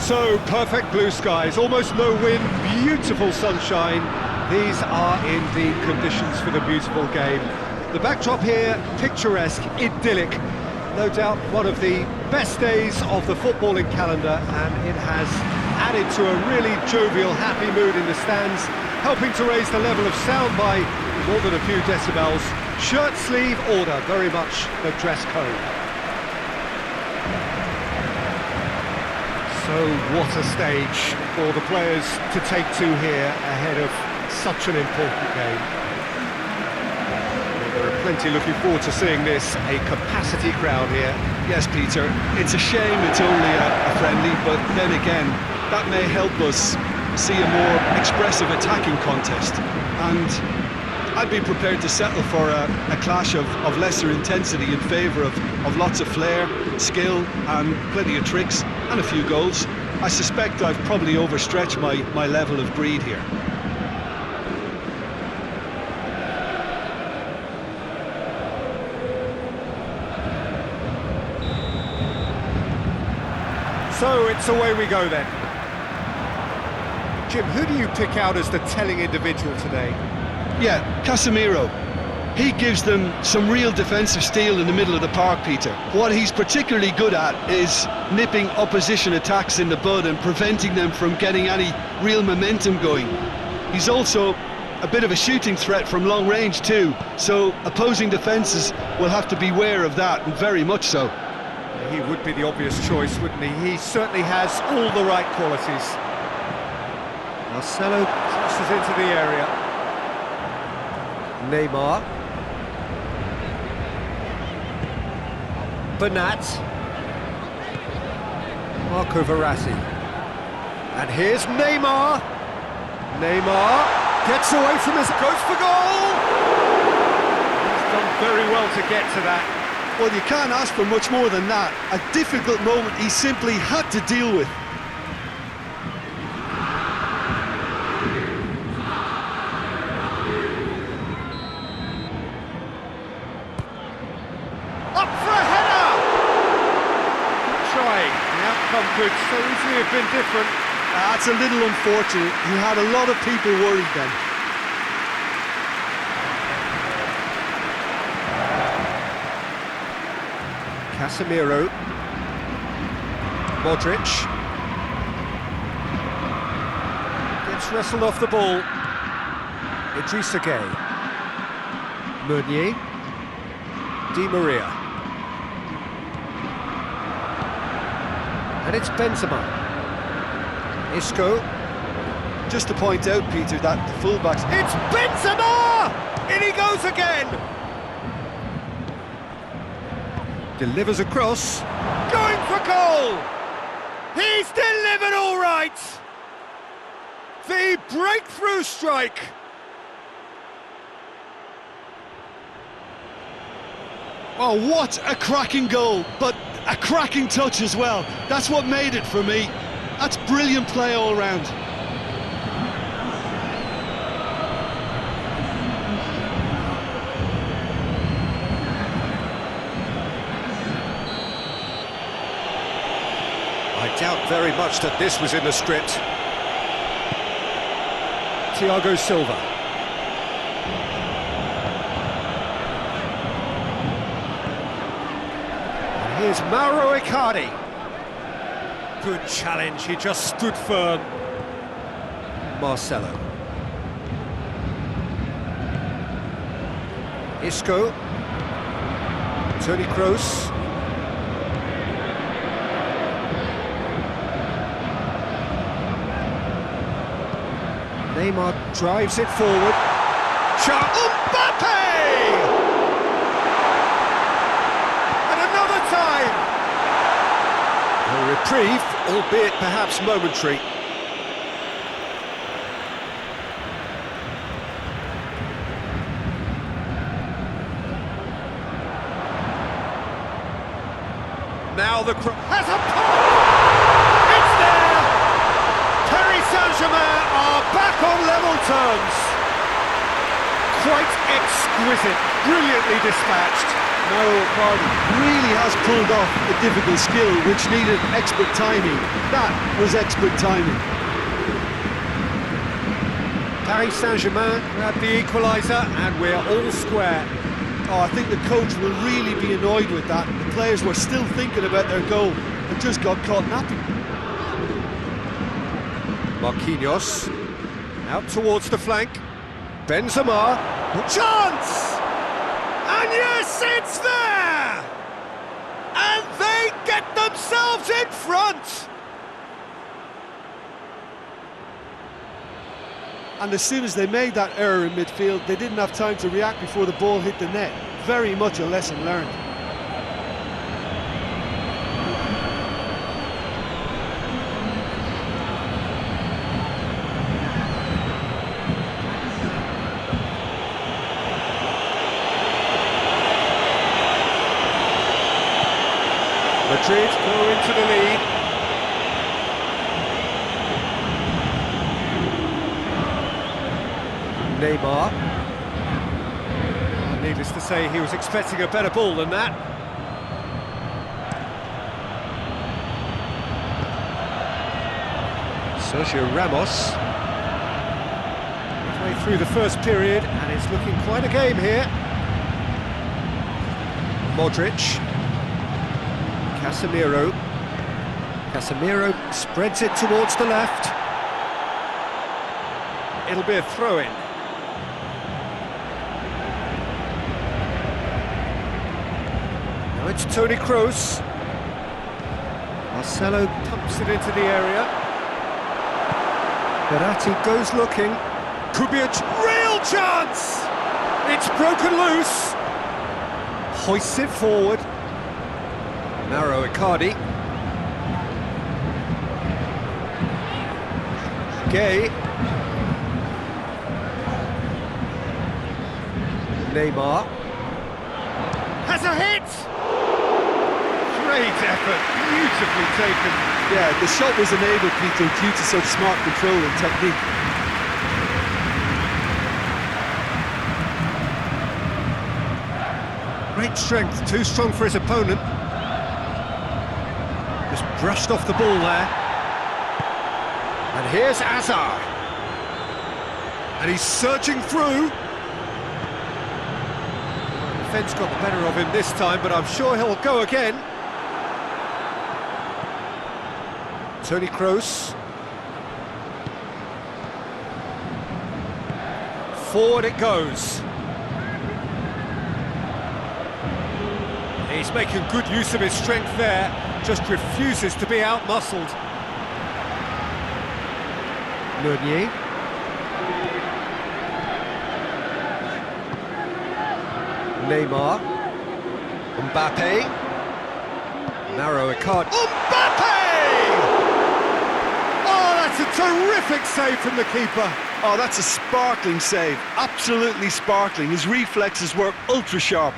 So, perfect blue skies, almost no wind, beautiful sunshine. These are indeed conditions for the beautiful game. The backdrop here, picturesque, idyllic. No doubt one of the best days of the footballing calendar, and it has added to a really jovial, happy mood in the stands, helping to raise the level of sound by more than a few decibels. Shirt sleeve order, very much the dress code. So what a stage for the players to take to here ahead of such an important game. There are plenty looking forward to seeing this, a capacity crowd here. Yes, Peter, it's a shame it's only a friendly, but then again, that may help us see a more expressive attacking contest. And I'd be prepared to settle for a clash of lesser intensity in favour of lots of flair, skill and plenty of tricks and a few goals. I suspect I've probably overstretched my level of greed here. So it's away we go then. Jim, who do you pick out as the telling individual today? Yeah, Casemiro. He gives them some real defensive steel in the middle of the park, Peter. What he's particularly good at is nipping opposition attacks in the bud and preventing them from getting any real momentum going. He's also a bit of a shooting threat from long range too, so opposing defences will have to beware of that, and very much so. He would be the obvious choice, wouldn't he? He certainly has all the right qualities. Marcelo crosses into the area. Neymar. Bernat. Marco Verratti. And here's Neymar. Neymar gets away from his... goes for goal! He's done very well to get to that. Well, you can't ask for much more than that. A difficult moment he simply had to deal with. Up for a header! Trying. The outcome could so easily have been different. That's a little unfortunate. He had a lot of people worried then. Casemiro. Modric. Gets wrestled off the ball. Idrissa Gueye. Meunier. Di Maria. And it's Benzema. Isco. Just to point out, Peter, that the fullbacks... It's Benzema! In he goes again! Delivers across. Going for goal! He's delivered all right! The breakthrough strike! Oh, what a cracking goal, but a cracking touch as well. That's what made it for me. That's brilliant play all round. I doubt very much that this was in the script. Thiago Silva. And here's Mauro Icardi. Good challenge, he just stood firm. Marcelo. Isco. Toni Kroos. Neymar drives it forward. Mbappe! And another time! A reprieve, albeit perhaps momentary. Now the cross has a pop! It's there! Paris Saint-Germain are back on level terms. Quite exquisite, brilliantly dispatched. Mauro Icardi really has pulled off a difficult skill which needed expert timing. That was expert timing. Paris Saint-Germain grab the equaliser and we're all square. Oh, I think the coach will really be annoyed with that. The players were still thinking about their goal and just got caught napping. Marquinhos, out towards the flank. Benzema, chance! And yes, it's there! And they get themselves in front! And as soon as they made that error in midfield, they didn't have time to react before the ball hit the net. Very much a lesson learned. Madrid go into the lead. Neymar. Needless to say, he was expecting a better ball than that. Sergio Ramos. Midway through the first period, and it's looking quite a game here. Modric. Casemiro. Casemiro spreads it towards the left. It'll be a throw-in. Now it's Toni Kroos. Marcelo pumps it into the area. Verratti goes looking. Could be a real chance! It's broken loose. Hoists it forward. Mauro Icardi. Gay. Neymar. Has a hit! Great effort, beautifully taken. Yeah, the shot was enabled, Peter, due to such smart control and technique. Great strength, too strong for his opponent. Just brushed off the ball there. And here's Hazard. And he's surging through. The defence got the better of him this time, but I'm sure he'll go again. Toni Kroos. Forward it goes. He's making good use of his strength there, just refuses to be out-muscled. Meunier. Neymar. Mbappe. Mauro Icardi. Mbappe! Oh, that's a terrific save from the keeper. Oh, that's a sparkling save. Absolutely sparkling. His reflexes were ultra-sharp.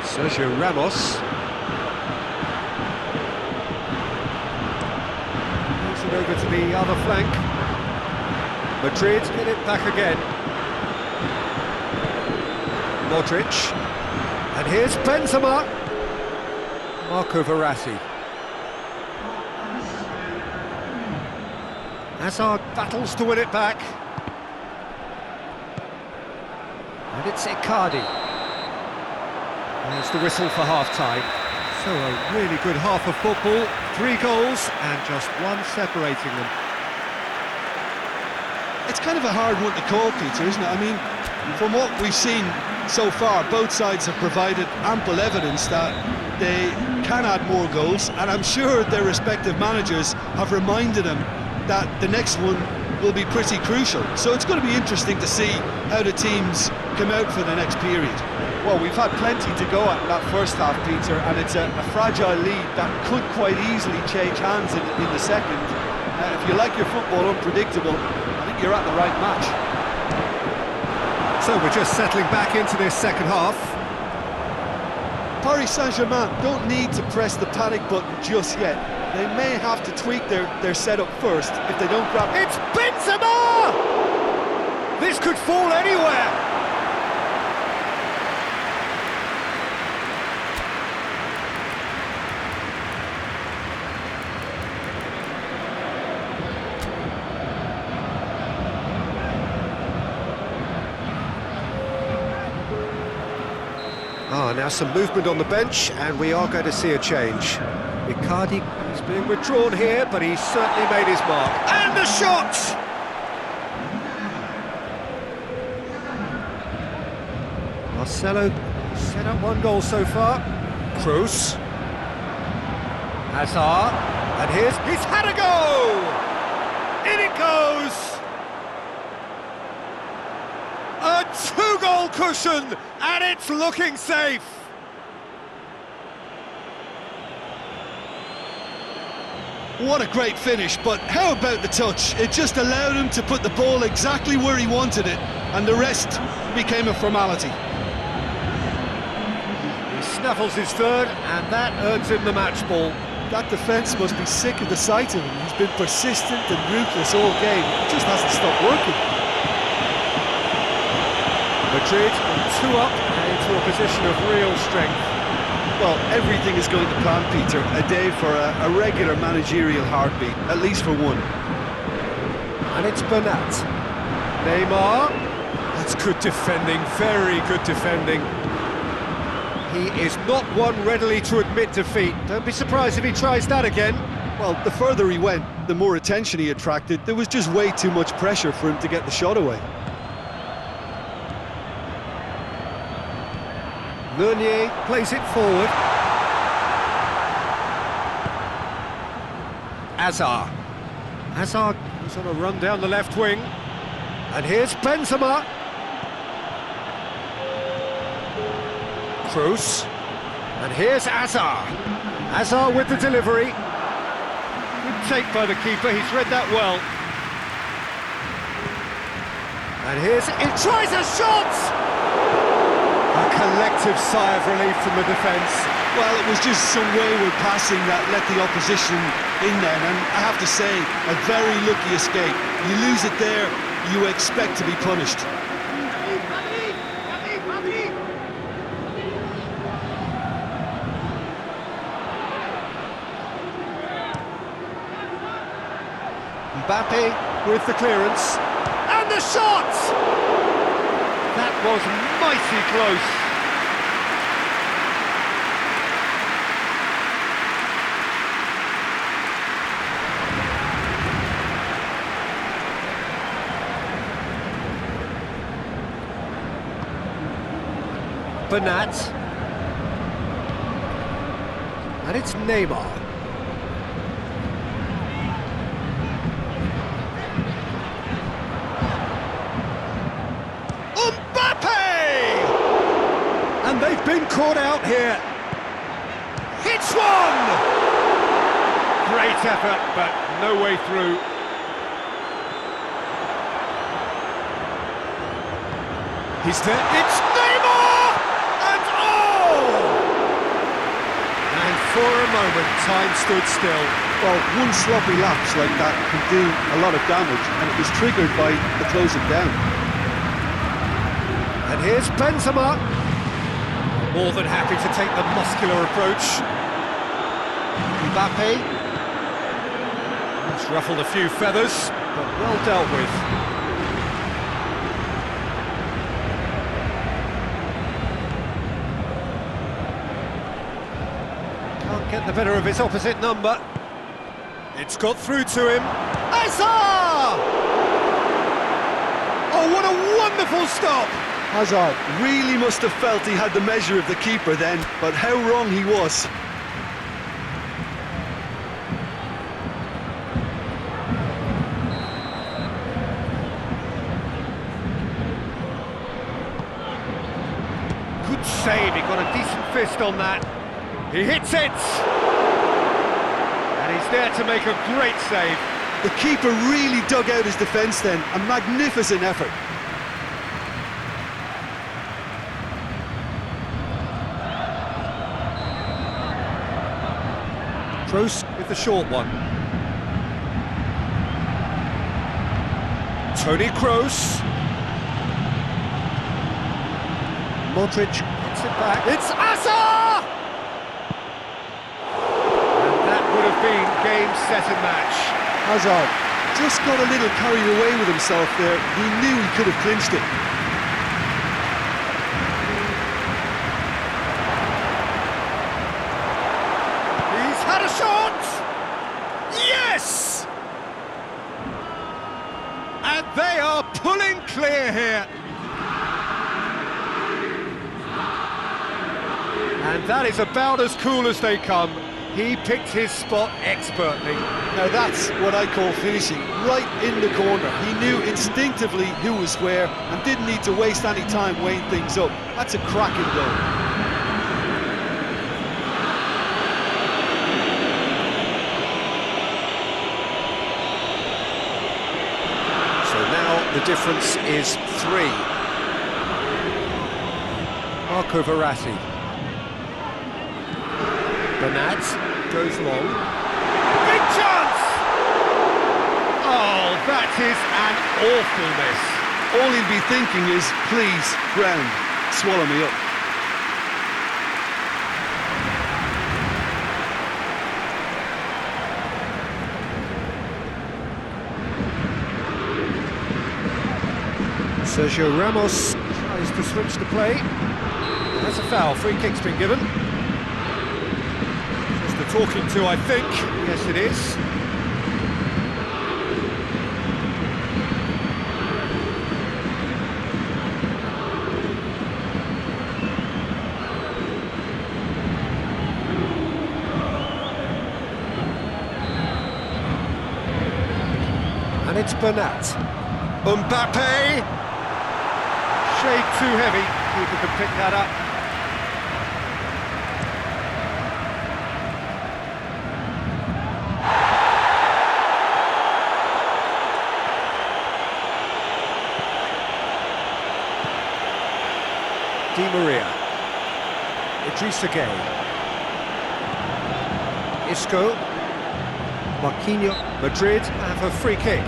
Sergio Ramos. Moves it over to the other flank. Madrid get it back again. Modric. And here's Benzema. Marco Verratti. Hazard battles to win it back. And it's Icardi. There's the whistle for half-time. So a really good half of football, 3 goals and just one separating them. It's kind of a hard one to call, Peter, isn't it? I mean, from what we've seen so far, both sides have provided ample evidence that they can add more goals, and I'm sure their respective managers have reminded them that the next one will be pretty crucial. So it's going to be interesting to see how the teams come out for the next period. Well, we've had plenty to go at in that first half, Peter, and it's a fragile lead that could quite easily change hands in the second. If you like your football unpredictable, I think you're at the right match. So we're just settling back into this second half. Paris Saint-Germain don't need to press the panic button just yet. They may have to tweak their setup first if they don't grab... It's Benzema! This could fall anywhere. Now some movement on the bench, and we are going to see a change. Icardi is being withdrawn here, but he's certainly made his mark. And the shot! Marcelo set up one goal so far. Kroos. Hazard. And he's had a go! In it goes! A two-goal cushion, and it's looking safe. What a great finish, but how about the touch? It just allowed him to put the ball exactly where he wanted it, and the rest became a formality. He snaffles his third, and that earns him the match ball. That defence must be sick of the sight of him. He's been persistent and ruthless all game. It just hasn't stopped working. Madrid on 2 up and into a position of real strength. Well, everything is going to plan, Peter. A day for a regular managerial heartbeat, at least for one. And it's Bernat. Neymar. That's good defending, very good defending. He is not one readily to admit defeat. Don't be surprised if he tries that again. Well, the further he went, the more attention he attracted. There was just way too much pressure for him to get the shot away. Meunier plays it forward. Hazard is on a run down the left wing. And here's Benzema. Kroos. And here's Hazard. Hazard with the delivery. Good take by the keeper, he's read that well. And here's... it tries a shot! A collective sigh of relief from the defence. Well, it was just some wayward passing that let the opposition in then, and I have to say, a very lucky escape. You lose it there, you expect to be punished. Mbappe with the clearance. And the shot! That was mighty close. Bernat. And it's Neymar. And they've been caught out here. Hits one! Great effort, but no way through. He's there. It's Neymar! And oh! And for a moment, time stood still. Well, one sloppy lapse like that can do a lot of damage, and it was triggered by the closing down. And here's Benzema. More than happy to take the muscular approach. Mbappe. It's ruffled a few feathers, but well dealt with. Can't get the better of his opposite number. It's got through to him. Hazard! Oh, what a wonderful stop! Hazard really must have felt he had the measure of the keeper then, but how wrong he was. Good save, he got a decent fist on that. He hits it! And he's there to make a great save. The keeper really dug out his defence then, a magnificent effort. Kroos with the short one. Toni Kroos. Modric gets it back. It's Asa! And that would have been game, set and match. Hazard just got a little carried away with himself there. He knew he could have clinched it. He's had a shot! Yes! And they are pulling clear here. And that is about as cool as they come. He picked his spot expertly. Now that's what I call finishing, right in the corner. He knew instinctively who was where and didn't need to waste any time weighing things up. That's a cracking goal. So now the difference is 3. Marco Verratti. Bernat goes long. Big chance! Oh, that is an awful miss. All he'll be thinking is, please, ground, swallow me up. Sergio Ramos tries to switch the play. That's a foul. Free kick's been given. Just the talking to, I think. Yes, it is. And it's Bernat. Mbappe! Shade too heavy. Keeper can pick that up. Di Maria. Idrissa Gueye. Isco. Marquinhos. Madrid have a free kick.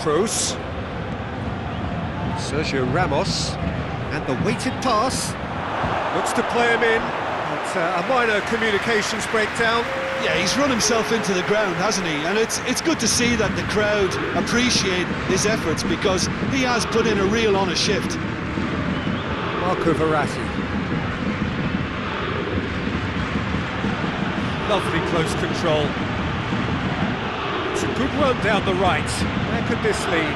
Kroos. Sergio Ramos. And the weighted pass. Looks to play him in. It's a minor communications breakdown. Yeah, he's run himself into the ground, hasn't he? And it's good to see that the crowd appreciate his efforts because he has put in a real honest shift. Marco Verratti. Lovely close control. It's a good run down the right. Where could this lead?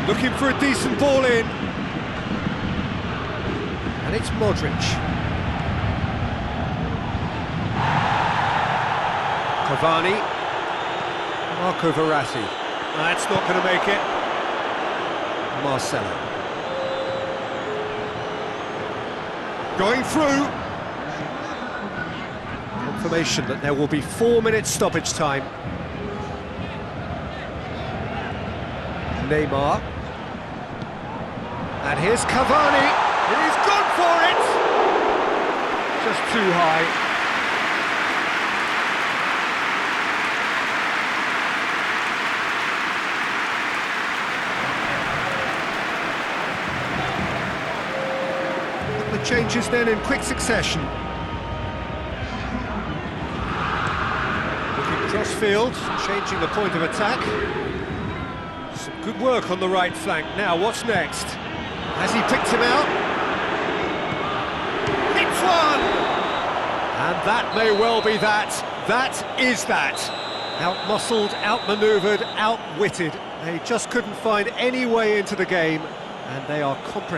Looking for a decent ball in. And it's Modric. Cavani. Marco Verratti. That's not going to make it. Marcelo. Going through. Confirmation that there will be 4 minutes stoppage time. Neymar. And here's Cavani. He's gone for it! Just too high. The changes then in quick succession. Looking cross-field, changing the point of attack. Some good work on the right flank. Now, what's next? Has he picked him out? Hits one! And that may well be that. That is that. Out-muscled, out-manoeuvred, outwitted. They just couldn't find any way into the game, and they are comprehensive.